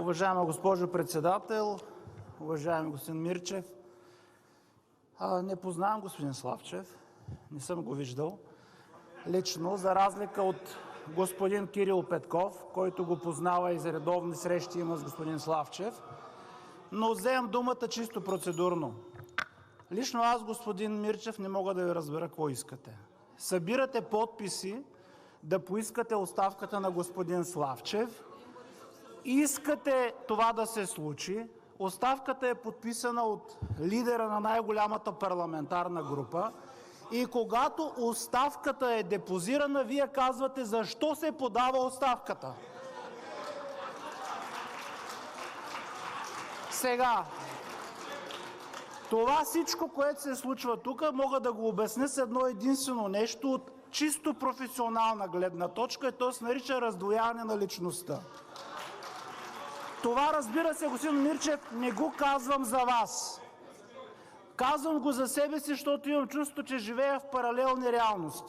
Уважаема госпожо Председател, уважаеми господин Мирчев, не познавам господин Славчев, не съм го виждал лично, за разлика от господин Кирил Петков, който го познава и за редовни срещи има с господин Славчев, но вземам думата чисто процедурно. Лично аз, господин Мирчев, не мога да ви разбера какво искате. Събирате подписи да поискате оставката на господин Славчев. Искате това да се случи. Оставката е подписана от лидера на най-голямата парламентарна група и когато оставката е депозирана, вие казвате защо се подава оставката. Сега, това всичко, което се случва тук, мога да го обясня с едно единствено нещо от чисто професионална гледна точка и то се нарича раздвояване на личността. Това, разбира се, господин Мирчев, не го казвам за вас. Казвам го за себе си, защото имам чувство, че живея в паралелни реалности.